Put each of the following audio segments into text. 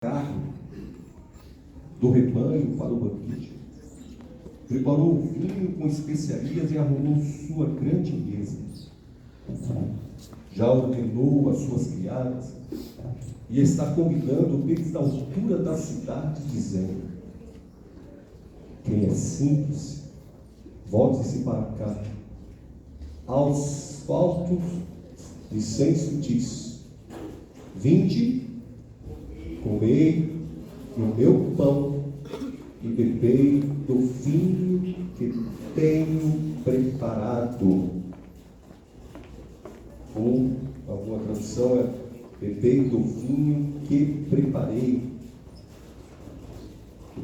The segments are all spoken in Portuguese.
carne do rebanho para o banquete. Preparou o vinho com especiarias e arrumou sua grande mesa. Já ordenou as suas criadas e está convidando desde a altura da cidade, dizendo: quem é simples, volte-se para cá. Aos faltos de senso diz: vinde, comei o meu pão e bebei do vinho que tenho preparado. Ou alguma tradução é: bebei do vinho que preparei.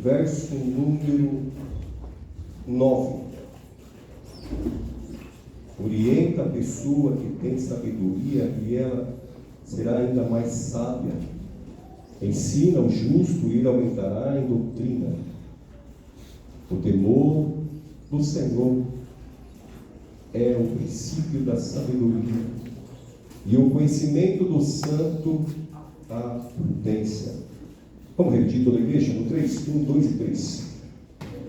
Verso número 9. Orienta a pessoa que tem sabedoria e ela será ainda mais sábia. Ensina o justo e ele aumentará em doutrina. O temor do Senhor é o princípio da sabedoria, e o conhecimento do santo a prudência. Vamos repetir toda a igreja? No 3, 1, 2 e 3.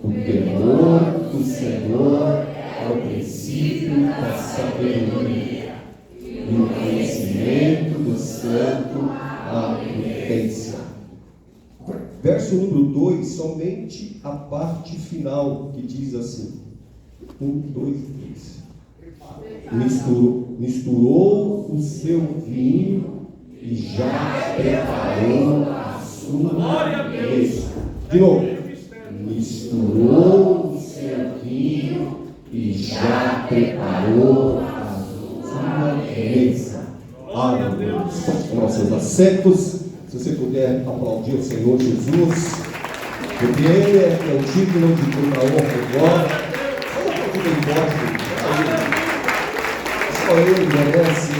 O temor do Senhor é o princípio da sabedoria, e o conhecimento do santo a prudência. Verso número 2, somente a parte final, que diz assim: 1, 2 e 3. Misturou o seu vinho e já preparou a sua mesa. De novo. Misturou o seu vinho e já preparou a sua mesa. Aleluia. Vamos seus assentos. Se você puder aplaudir o Senhor Jesus, porque Ele é o digno de toda honra e glória. Vamos aplaudir bem forte. Só Ele merece.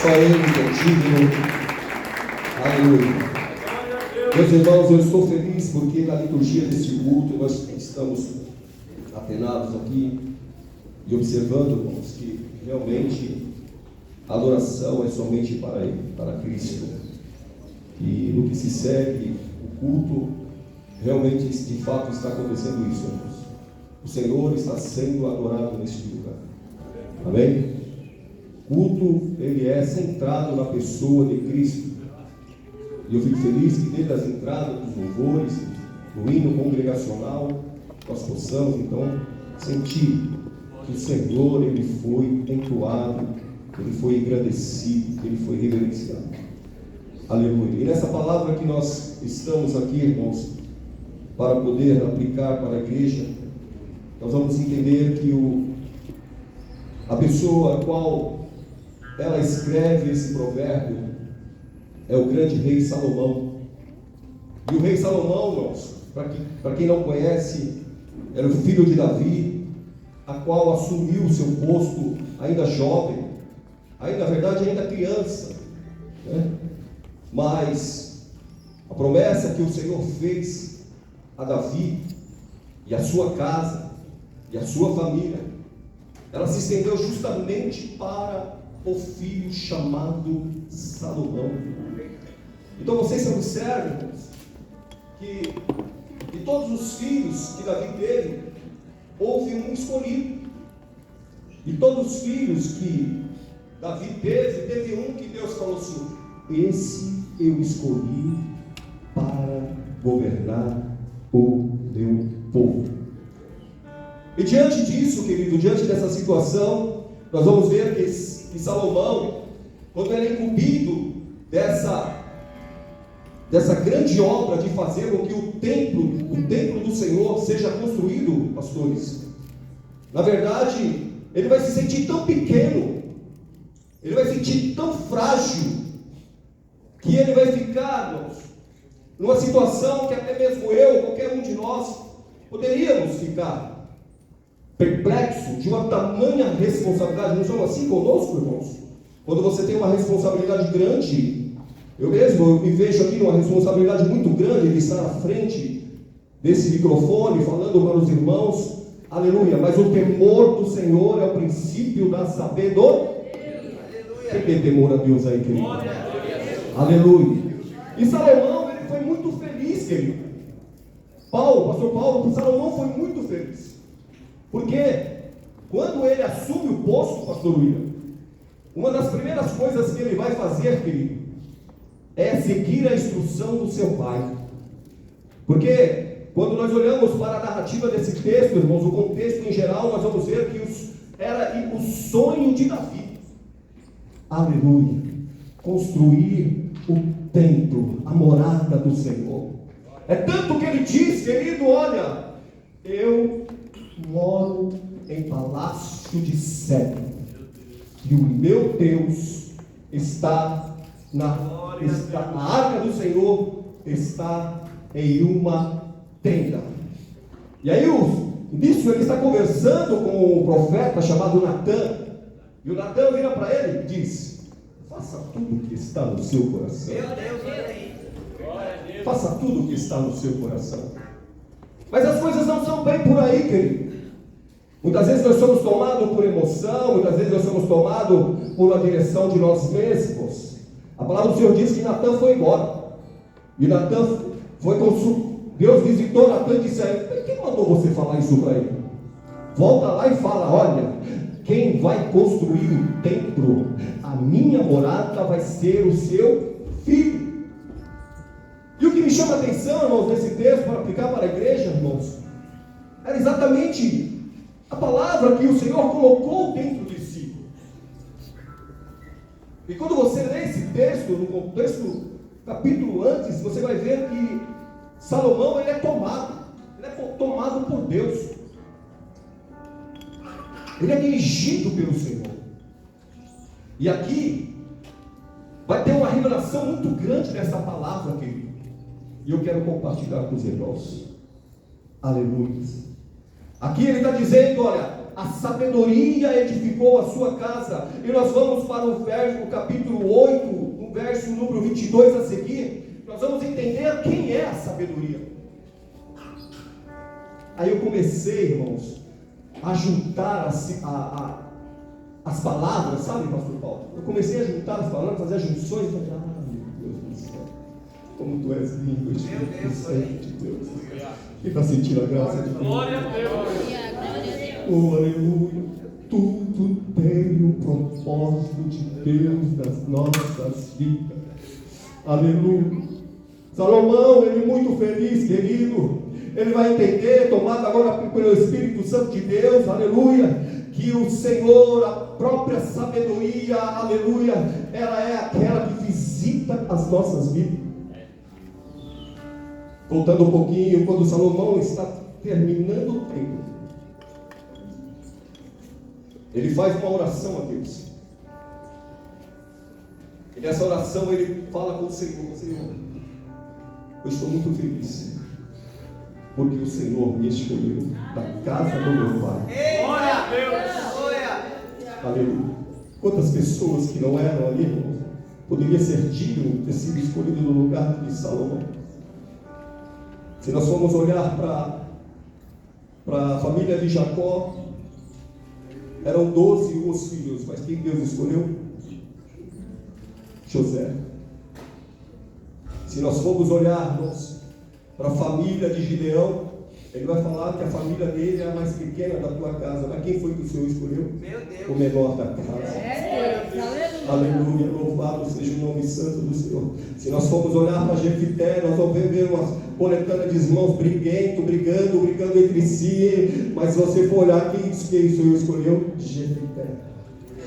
Só Ele é digno. Aleluia. Meus irmãos, eu estou feliz porque na liturgia deste culto nós estamos atenados aqui e observando, irmãos, que realmente a adoração é somente para Ele, para Cristo. E no que se segue o culto, realmente de fato está acontecendo isso, irmãos. O Senhor está sendo adorado neste lugar. Amém? O culto, ele é centrado na pessoa de Cristo. E eu fico feliz que desde as entradas dos louvores, do hino congregacional, nós possamos então sentir que o Senhor, ele foi entoado, ele foi engrandecido, ele foi reverenciado. Aleluia. E nessa palavra que nós estamos aqui, irmãos, para poder aplicar para a igreja, nós vamos entender que a pessoa a qual ela escreve esse provérbio é o grande rei Salomão. E o rei Salomão, irmãos, para quem não conhece, era o filho de Davi, a qual assumiu o seu posto ainda jovem, na verdade ainda criança, né? Mas a promessa que o Senhor fez a Davi e a sua casa e a sua família, ela se estendeu justamente para o filho chamado Salomão. Então vocês observam que de todos os filhos que Davi teve, houve um escolhido. De todos os filhos que Davi teve um que Deus falou assim: esse eu escolhi para governar o meu povo. E diante disso, querido, diante dessa situação, nós vamos ver que Salomão, quando ele é incumbido dessa grande obra de fazer com que o templo do Senhor seja construído, pastores, na verdade, ele vai se sentir tão pequeno, ele vai se sentir tão frágil, que ele vai ficar, irmãos, numa situação que até mesmo eu, qualquer um de nós, poderíamos ficar perplexo de uma tamanha responsabilidade. Não somos assim conosco, irmãos? Quando você tem uma responsabilidade grande, eu me vejo aqui numa responsabilidade muito grande de estar à frente desse microfone, falando para os irmãos, aleluia, mas o temor do Senhor é o princípio da sabedoria. Quem tem temor a Deus aí, querido? Aleluia. E Salomão, ele foi muito feliz, querido. Pastor Paulo, Salomão foi muito feliz. Porque quando ele assume o posto, pastor William, uma das primeiras coisas que ele vai fazer, querido, é seguir a instrução do seu pai. Porque quando nós olhamos para a narrativa desse texto, irmãos, o contexto em geral, nós vamos ver que era o sonho de Davi. Aleluia. Construir o templo, a morada do Senhor. É tanto que ele diz, querido, olha, eu moro em palácio de cedro, e o meu Deus está a arca do Senhor está em uma tenda. E aí nisso ele está conversando com um profeta chamado Natã, e o Natã vira para ele e diz: faça tudo o que está no seu coração. Meu Deus, olha aí. Faça tudo o que está no seu coração. Mas as coisas não são bem por aí, querido. Muitas vezes nós somos tomados por emoção, muitas vezes nós somos tomados por uma direção de nós mesmos. A palavra do Senhor diz que Natã foi embora. E Natã foi Deus visitou Natã e disse a ele: quem mandou você falar isso para ele? Volta lá e fala: olha, quem vai construir o templo, a minha morada, vai ser o seu filho. E o que me chama a atenção, irmãos, nesse texto, para aplicar para a igreja, irmãos, era exatamente a palavra que o Senhor colocou dentro de si. E quando você lê esse texto, no contexto, capítulo antes, você vai ver que Salomão, ele é tomado por Deus. Ele é dirigido pelo Senhor. E aqui vai ter uma revelação muito grande dessa palavra, querido. E eu quero compartilhar com os irmãos. Aleluia. Aqui ele está dizendo, olha, a sabedoria edificou a sua casa. E nós vamos para o capítulo 8, no verso número 22 a seguir. Nós vamos entender quem é a sabedoria. Aí eu comecei, irmãos, a juntar as palavras, sabe, pastor Paulo? Eu comecei a juntar as palavras, fazer as junções, e falei: meu Deus do céu, como tu és lindo, Espírito Santo de Deus. Quem está sentindo a graça de Deus? Glória a Deus. Oh, aleluia. Tudo tem um propósito de Deus nas nossas vidas. Aleluia. Salomão, ele muito feliz, querido. Ele vai entender, tomado agora pelo Espírito Santo de Deus, aleluia, que o Senhor, a própria sabedoria, aleluia, ela é aquela que visita as nossas vidas. Voltando um pouquinho, quando Salomão está terminando o tempo, ele faz uma oração a Deus. E nessa oração ele fala com o Senhor: Senhor, eu estou muito feliz, porque o Senhor me escolheu da casa do meu pai. Glória a Deus. Glória. Aleluia. Quantas pessoas que não eram ali, irmãos, poderia ser digno de ter sido escolhido no lugar de Salomão? Se nós formos olhar para a família de Jacó, eram 12 os filhos, mas quem Deus escolheu? José. Se nós formos olhar, irmãos, para a família de Gideão, ele vai falar que a família dele é a mais pequena da tua casa. Mas quem foi que o Senhor escolheu? Meu Deus. O menor da casa. Aleluia, louvado seja o nome santo do Senhor. Se nós formos olhar para Jefité, nós vamos ver uma coletânea de irmãos brigando entre si. Mas se você for olhar, quem o Senhor escolheu? Jefité.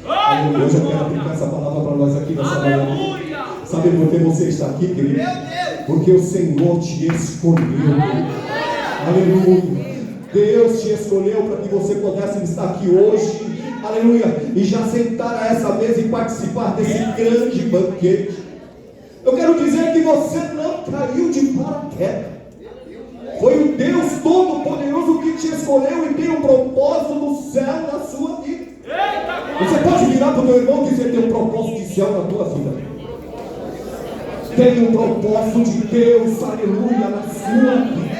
Aleluia. Hoje eu quero aplicar essa palavra para nós aqui nessa manhã. Sabe por que você está aqui, querido? Porque o Senhor te escolheu. Aleluia. Deus te escolheu para que você pudesse estar aqui hoje. Aleluia. E já sentar a essa mesa e participar desse grande banquete. Eu quero dizer que você não caiu de paraquedas. Foi o Deus Todo-Poderoso que te escolheu e tem um propósito no céu na sua vida. Você pode virar para o teu irmão e dizer: tem um propósito de céu na tua vida. Tem um propósito de Deus, aleluia, na sua vida.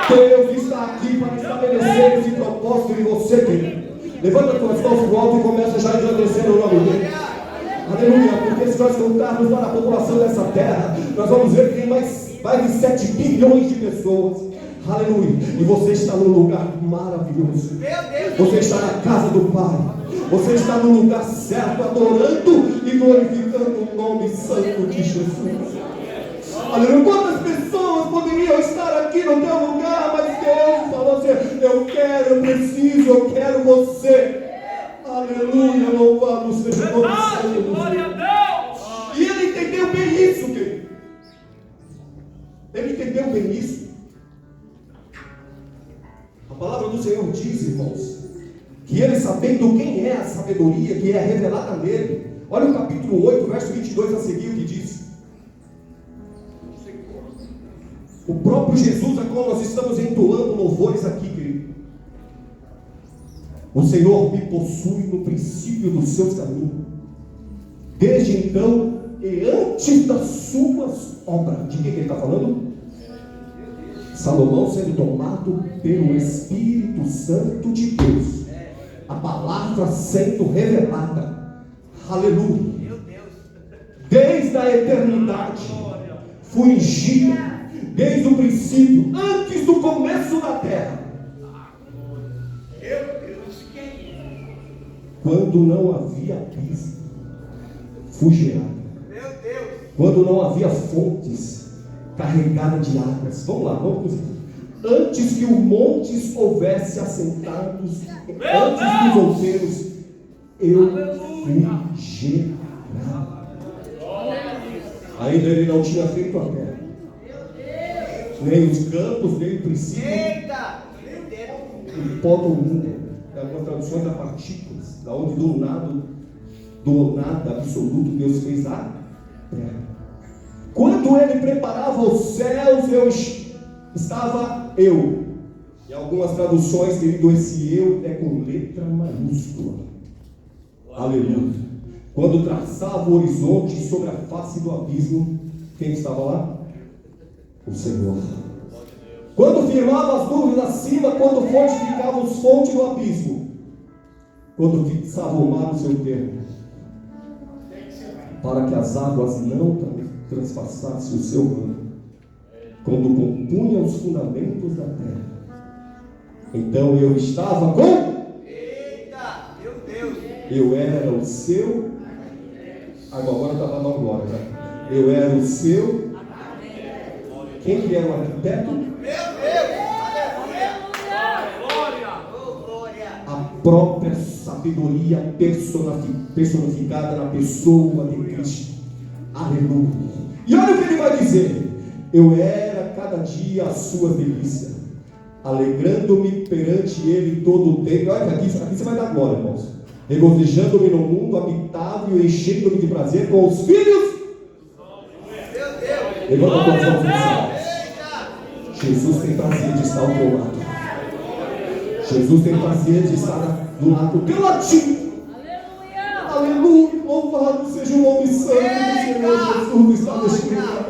Deus está aqui para estabelecer esse propósito em você, querido. Levanta as tuas mãos para o alto e começa já a agradecer o nome dele. Aleluia, porque se nós contarmos para a população dessa terra, nós vamos ver que tem mais de 7 bilhões de pessoas. Aleluia. E você está num lugar maravilhoso. Você está na casa do Pai. Você está no lugar certo, adorando e glorificando o nome santo de Jesus. Aleluia. Quantas pessoas poderiam estar aqui no teu lugar, mas Deus falou assim: eu quero, eu preciso, eu quero você. Aleluia, louvado seja o nome santo do Senhor. E ele entendeu bem isso, querido. Ele entendeu bem isso. A palavra do Senhor diz, irmãos, que ele, sabendo quem é a sabedoria que é revelada nele. Olha o capítulo 8, verso 22 a seguir, o que diz. O próprio Jesus, a qual nós estamos entoando louvores aqui, querido. O Senhor me possui no princípio dos seus caminhos. Desde então e antes das suas obras. De quem que ele está falando? Salomão sendo tomado pelo Espírito Santo de Deus. A palavra sendo revelada. Aleluia. Desde a eternidade fui ungido. Desde o princípio, antes do começo da terra. Quando não havia abismo, fui gerado. Quando não havia fontes carregadas de águas. Vamos lá, vamos. Antes que os montes houvesse assentados, antes dos outeiros, eu fui gerado. Ainda ele não tinha feito a terra, nem os campos, nem o princípio, o pó do mundo. Algumas traduções da partículas, da onde do nada absoluto Deus fez a terra. Quando ele preparava os céus, estava eu. Em algumas traduções, querido, esse eu é com letra maiúscula. Aleluia. Quando traçava o horizonte sobre a face do abismo, quem estava lá? O Senhor. Quando firmava as nuvens acima, quando fortificava os fontes do abismo, quando fixava o mar no seu termo, para que as águas não transpassassem o seu mano, quando compunha os fundamentos da terra, então eu estava com... Eita, meu Deus! Eu era o seu... Agora está para dar glória, tá? Eu era o seu... Quem que era o arquiteto? Meu Deus! Aleluia! A própria sabedoria personificada na pessoa de Cristo. Aleluia! E olha o que ele vai dizer: eu era cada dia a sua delícia, alegrando-me perante ele todo o tempo. Olha, aqui você vai dar glória, irmãos. Regozijando-me no mundo habitável e enchendo-me de prazer com os filhos. Levanta a tua mão para o céu. Jesus tem prazer de estar ao teu lado. Jesus tem prazer de estar do lado do teu ladinho. Aleluia. Louvado seja o nome santo do Senhor Jesus. Está neste lugar.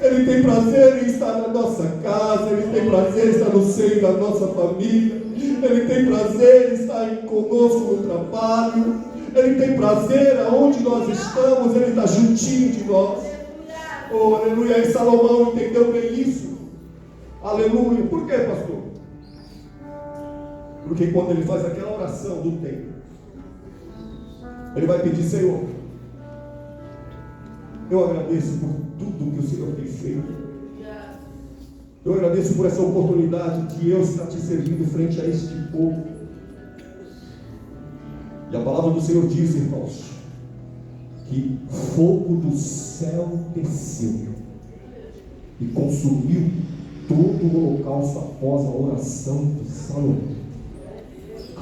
Ele tem prazer em estar na nossa casa. Ele tem prazer em estar no seio da nossa família. Ele tem prazer em estar conosco no trabalho. Ele tem prazer aonde nós estamos. Ele está juntinho de nós. Oh, aleluia. E Salomão entendeu bem isso. Aleluia. Por quê, pastor? Porque quando ele faz aquela oração do templo, ele vai pedir: Senhor, eu agradeço por tudo que o Senhor tem feito. Eu agradeço por essa oportunidade que eu estou te servindo frente a este povo. E a palavra do Senhor diz, irmãos, que fogo do céu desceu e consumiu todo o holocausto após a oração de Salomão.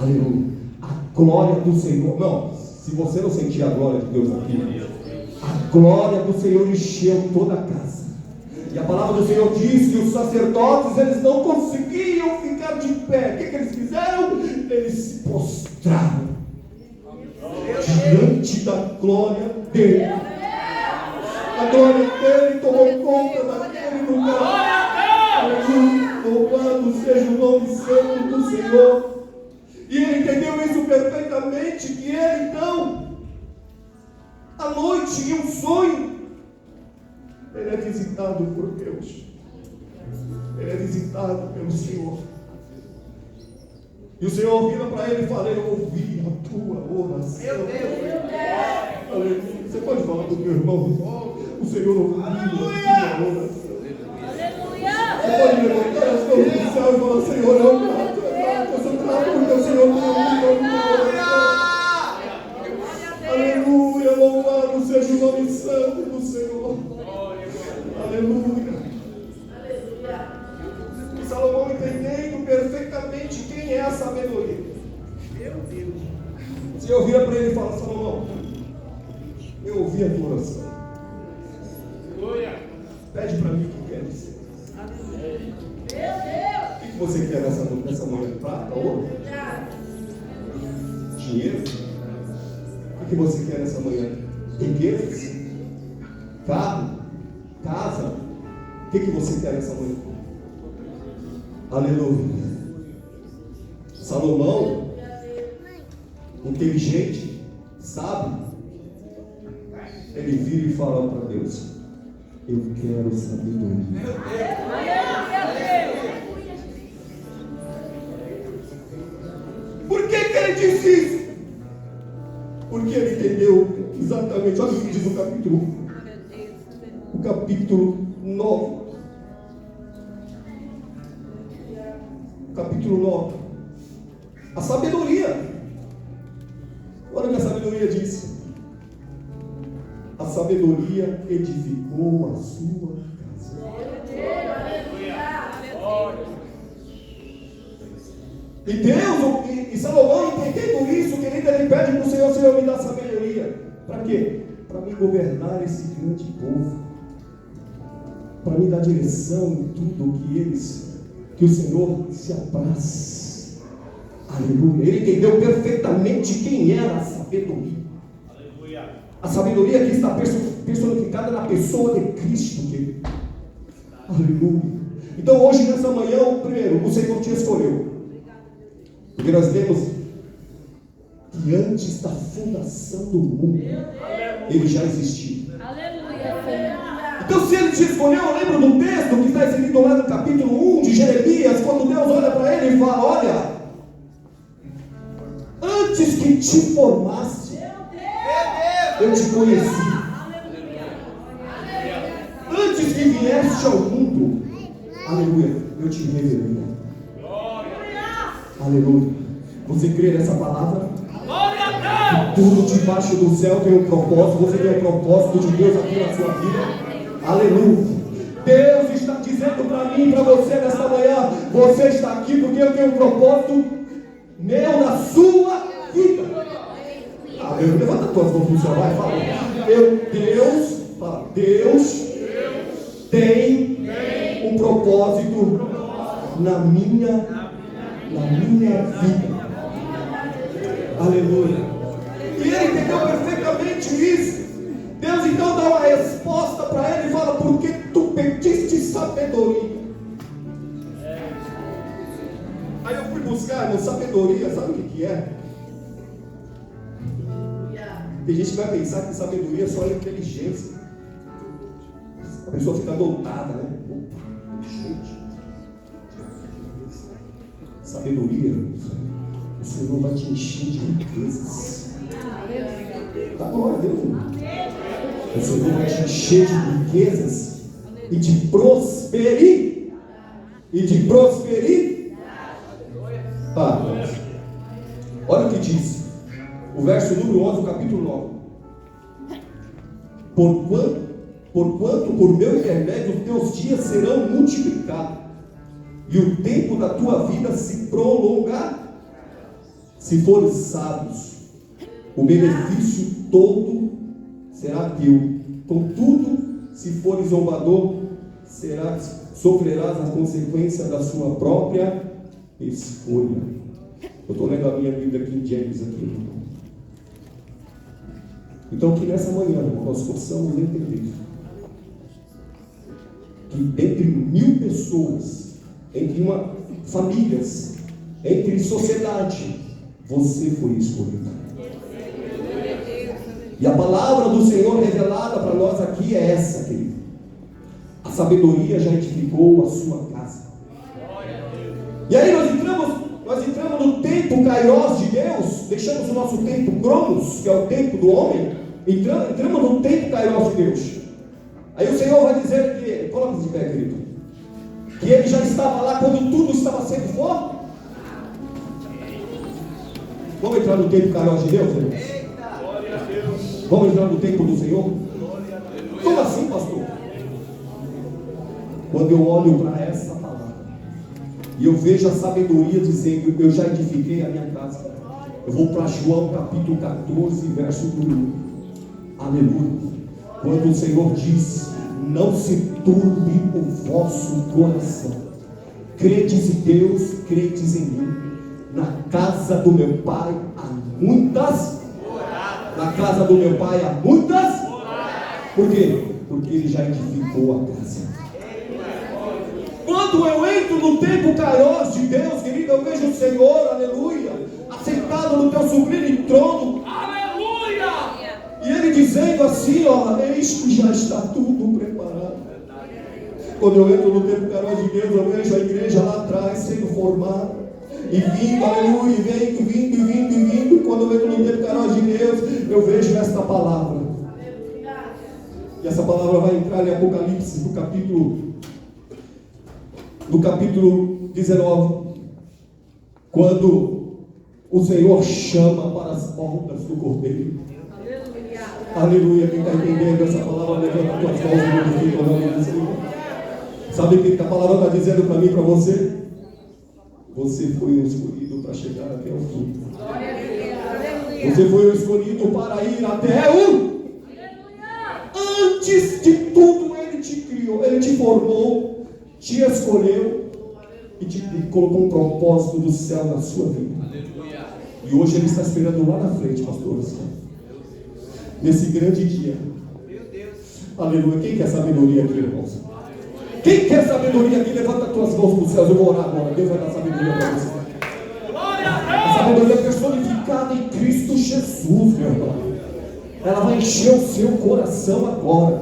Aleluia. A glória do Senhor. Não, se você não sentir a glória de Deus aqui, a glória do Senhor encheu toda a casa. E a palavra do Senhor diz que os sacerdotes, eles não conseguiam ficar de pé. O que eles fizeram? Eles se prostraram diante da glória dele. A glória dele tomou conta daquele lugar. Aleluia. Louvado seja o nome santo do Senhor. E ele entendeu isso perfeitamente, que ele então, à noite, em um sonho, visitado por Deus. Ele é visitado pelo Senhor. E o Senhor vira para ele e fala: eu ouvi a tua oração. Meu Deus. Aleluia. Você pode falar do meu irmão? O Senhor ouviu a tua oração. Você pode levantar as mãos do céu e falar: Senhor, eu grato, eu sou grato porque o Senhor me ouviu a minha oração. Aleluia, louvado seja o nome santo do Senhor. Aleluia. Salomão, entendendo perfeitamente quem é a sabedoria, Meu Deus. o Senhor vira para ele e fala: Salomão, eu ouvi a tua oração. Pede para mim o que queres. O que você quer nessa manhã? Prata, ouro? Dinheiro? O que você quer nessa manhã? Riquezas? Carro? Casa? O que você quer nessa manhã? Aleluia. Salomão, inteligente, sábio, ele vira e fala para Deus: eu quero sabedoria. Por que ele disse isso? Porque ele entendeu exatamente. Olha o que diz o capítulo 9. Capítulo 9. A sabedoria. Olha o que a sabedoria diz. A sabedoria edificou a sua casa. E Deus, e Salomão, entendendo isso, querido, ele pede para o Senhor: Senhor, me dá sabedoria. Para quê? Para me governar esse grande povo. Para me dar direção em tudo que o Senhor se apraz. Aleluia. Ele entendeu perfeitamente quem era a sabedoria. Aleluia. A sabedoria que está personificada na pessoa de Cristo, querido. Aleluia. Então hoje, nessa manhã, primeiro, o Senhor te escolheu. Porque nós lemos que antes da fundação do mundo, ele já existiu. Então, se ele te escolheu, eu lembro do texto que está escrito lá no capítulo 1 de Jeremias, quando Deus olha para ele e fala: olha, antes que te formasse, eu te conheci. Antes que viesse ao mundo, aleluia, eu te revelei. Aleluia. Você crê nessa palavra? Tudo debaixo do céu tem um propósito. Você tem um propósito de Deus aqui na sua vida. Aleluia. Deus está dizendo para mim e para você nesta manhã: você está aqui porque eu tenho um propósito meu na sua vida. Aleluia. Levanta as tuas mãos para o céu, vai, fala. Deus tem um propósito na minha vida. Aleluia. E ele entendeu perfeitamente isso. Deus então dá uma resposta para ele e fala: porque tu pediste sabedoria. Aí eu fui buscar, irmão, sabedoria, sabe o que é? Tem gente que vai pensar que sabedoria só é inteligência. A pessoa fica doutada, né? Gente, sabedoria, o Senhor vai te encher de riquezas. Tá bom, Deus. O Senhor vai te encher de riquezas e de prosperidade. Olha o que diz o verso número 11 do capítulo 9. Porquanto por meu intermédio os teus dias serão multiplicados e o tempo da tua vida se prolongará. Se fores sábios, o benefício todo será teu. Contudo, se fores zombador, sofrerás a consequência da sua própria escolha. Eu estou lendo a minha Bíblia aqui em James aqui. Então que nessa manhã nós possamos entender que entre 1000 pessoas, entre famílias, entre sociedade, você foi escolhido. E a palavra do Senhor revelada para nós aqui é essa, querido. sabedoria já edificou a sua casa. E aí nós entramos no tempo Kairos de Deus, deixamos o nosso tempo Cronos, que é o tempo do homem, entramos no tempo Kairos de Deus. Aí o Senhor vai dizer que, coloca de pé, querido, que Ele já estava lá quando tudo estava sendo forte. Vamos entrar no tempo Kairos de Deus, irmãos? Vamos entrar no tempo do Senhor? Como assim, pastor? Quando eu olho para essa palavra e eu vejo a sabedoria dizendo: eu já edifiquei a minha casa. Eu vou para João capítulo 14, verso 1. Aleluia. Quando o Senhor diz: não se turbe o vosso coração. Credes em Deus, credes em mim. Na casa do meu pai há muitas moradas. Na casa do meu pai há muitas moradas. Por quê? Porque Ele já edificou a casa. Quando eu entro no tempo Kairos de Deus, querido, eu vejo o Senhor, aleluia, assentado no teu sublime trono, aleluia, e Ele dizendo assim: ó, eis que já está tudo preparado. Quando eu entro no tempo Kairos de Deus, eu vejo a igreja lá atrás sendo formada, e vindo, aleluia, e vindo. Quando eu entro no tempo Kairos de Deus, eu vejo esta palavra, e essa palavra vai entrar em Apocalipse, no capítulo 19, quando o Senhor chama para as portas do Cordeiro. Aleluia. Quem está entendendo essa palavra, levanta as tuas mãos e glorifica o nome do Senhor. Sabe o que a palavra está dizendo para mim e para você? Você foi o escolhido para chegar até o fim. Você foi o escolhido para ir até o... Antes de tudo Ele te criou, Ele te formou, te escolheu e te colocou um propósito do céu na sua vida. Aleluia. E hoje Ele está esperando lá na frente, pastores, nesse grande dia. Meu Deus. Aleluia. Quem quer sabedoria aqui, irmãos? Quem quer sabedoria aqui, levanta as tuas mãos para os céus. Eu vou orar agora. Deus vai dar sabedoria para você. A sabedoria personificada em Cristo Jesus, meu irmão. Ela vai encher o seu coração agora.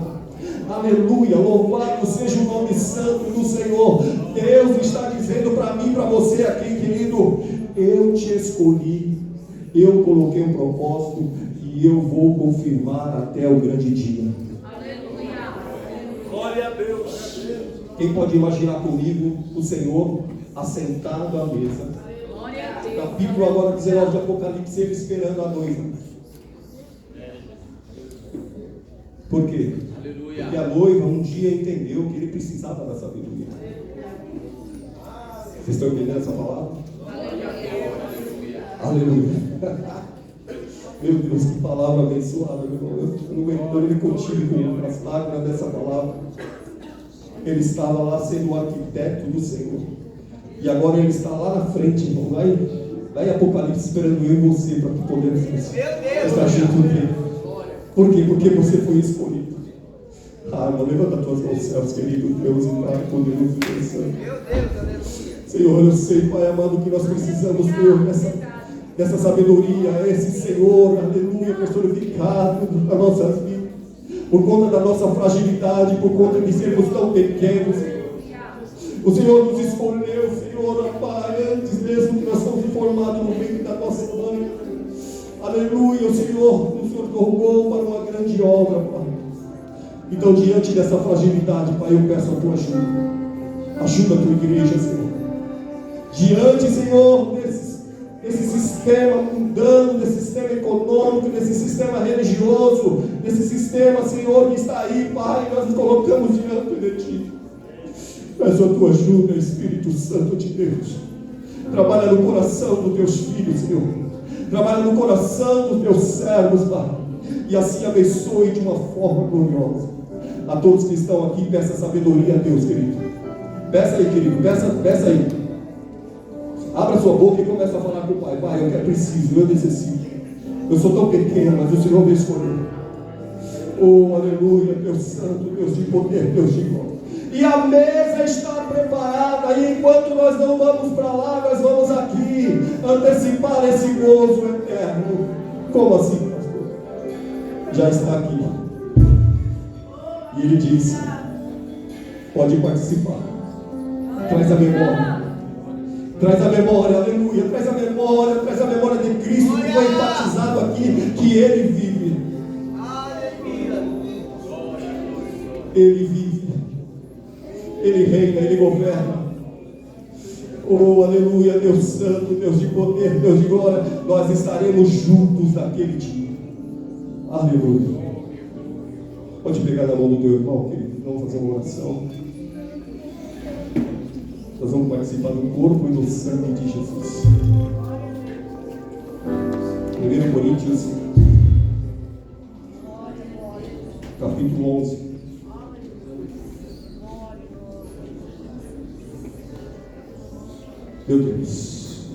Aleluia, louvado seja o nome santo do Senhor. Deus está dizendo para mim, para você aqui, querido: eu te escolhi, eu coloquei um propósito e eu vou confirmar até o grande dia. Aleluia. Glória a Deus. Quem pode imaginar comigo o Senhor assentado à mesa? Capítulo agora 19 de Apocalipse, Ele esperando a noiva. Por quê? Aleluia. Porque a noiva um dia entendeu que ele precisava da sabedoria. Vocês estão entendendo essa palavra? Aleluia. Meu Deus, que palavra abençoada, meu irmão. Eu não aguento ele contigo com as lágrimas dessa palavra. Ele estava lá sendo o arquiteto do Senhor. E agora ele está lá na frente, irmão. Vai em Apocalipse esperando eu e você para que podemos estar junto dele. Por quê? Porque você foi escolhido. Irmão, levanta as tuas mãos, céus, querido Deus e Pai poderoso e santo. Senhor, eu sei, Pai amado, que nós precisamos, Senhor, dessa sabedoria, esse Senhor, aleluia, personificado nas nossas vidas. Por conta da nossa fragilidade, por conta de sermos tão pequenos. O Senhor nos escolheu, Senhor, Pai, antes mesmo que nós fomos formados no ventre da nossa mãe. Aleluia, o Senhor nos otorgou para uma grande obra, Pai. Então, diante dessa fragilidade, Pai, eu peço a Tua ajuda. Ajuda a Tua igreja, Senhor. Diante, Senhor, desse sistema mundano, desse sistema econômico, desse sistema religioso, desse sistema, Senhor, que está aí, Pai, nós nos colocamos diante de Ti. Peço a Tua ajuda, Espírito Santo de Deus. Trabalha no coração dos Teus filhos, Senhor. Trabalha no coração dos Teus servos, Pai. E assim abençoe de uma forma gloriosa. A todos que estão aqui, peça sabedoria a Deus, querido. Peça aí, querido, peça aí. Abra sua boca e começa a falar com o Pai. Pai, eu preciso, eu necessito. Eu sou tão pequeno, mas o Senhor me escolheu. Oh, aleluia, Deus santo, Deus de poder, Deus de glória. E a mesa está preparada. E enquanto nós não vamos para lá, nós vamos aqui antecipar esse gozo eterno. Como assim, pastor? Já está aqui. E ele disse: Pode participar. Traz a memória. Traz a memória, aleluia. Traz a memória de Cristo que foi enfatizado aqui, que Ele vive. Ele vive. Ele reina, Ele governa. Oh, aleluia, Deus Santo, Deus de poder, Deus de glória. Nós estaremos juntos naquele dia. Aleluia. Pode pegar na mão do teu irmão, querido. Vamos fazer uma oração. Nós vamos participar do corpo e do sangue de Jesus. 1 Coríntios, capítulo 11. Meu Deus,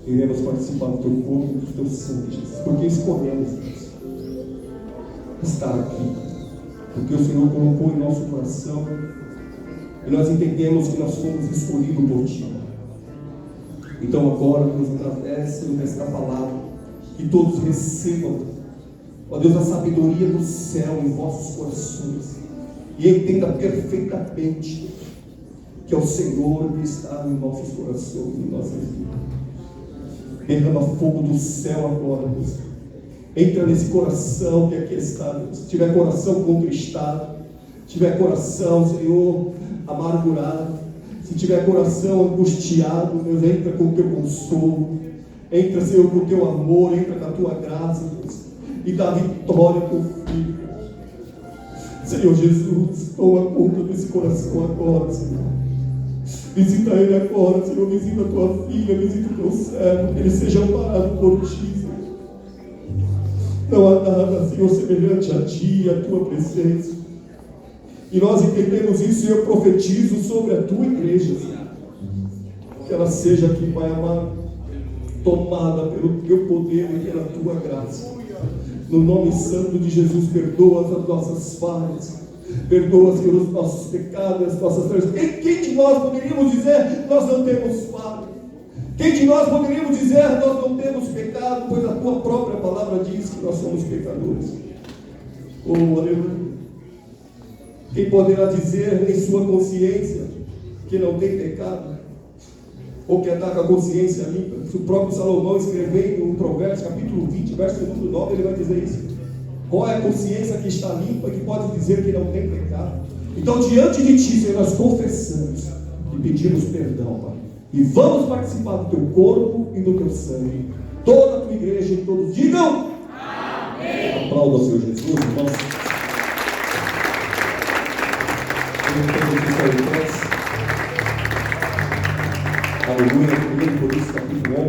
iremos participar do teu corpo e do teu sangue, Jesus. Porque escolhemos, Deus, estar aqui. Porque o Senhor colocou em nosso coração. E nós entendemos que nós fomos escolhidos por Ti. Então agora, Deus, através desta palavra, que todos recebam, ó Deus, a sabedoria do céu em vossos corações. E entenda perfeitamente que é o Senhor que está em nossos corações, em nossas vidas. Derrama fogo do céu agora, Deus. Entra nesse coração que aqui está, Deus. Se tiver coração contristado, se tiver coração, Senhor, amargurado, se tiver coração angustiado, Deus, entra com o teu consolo, entra, Senhor, com o teu amor, entra com a tua graça, Deus, e dá vitória ao teu filho. Senhor Jesus, toma conta desse coração agora, Senhor. Visita ele agora, Senhor, visita a tua filha, visita o teu servo, que ele seja amparado por Ti, Senhor. Não há nada, Senhor, semelhante a Ti, a tua presença. E nós entendemos isso e eu profetizo sobre a tua igreja, Senhor. Que ela seja aqui, Pai amado, tomada pelo teu poder e pela tua graça. No nome santo de Jesus, perdoa as nossas falhas. Perdoa, Senhor, os nossos pecados, as nossas transgressões. Quem de nós poderíamos dizer, nós não temos falha? Quem de nós poderíamos dizer, nós não temos pecado? Pois a tua própria palavra diz que nós somos pecadores. Oh, aleluia. Quem poderá dizer em sua consciência que não tem pecado? Ou que está com a consciência limpa? O próprio Salomão escrevendo no Provérbios, capítulo 20, verso número 9, ele vai dizer isso. Qual é a consciência que está limpa, que pode dizer que não tem pecado? Então, diante de Ti, Senhor, nós confessamos e pedimos perdão, Pai. E vamos participar do Teu corpo e do Teu sangue. Toda a Tua igreja e todos digam amém. Aplauda ao Senhor Jesus, irmãos. Aleluia, 1 Coríntios capítulo 11.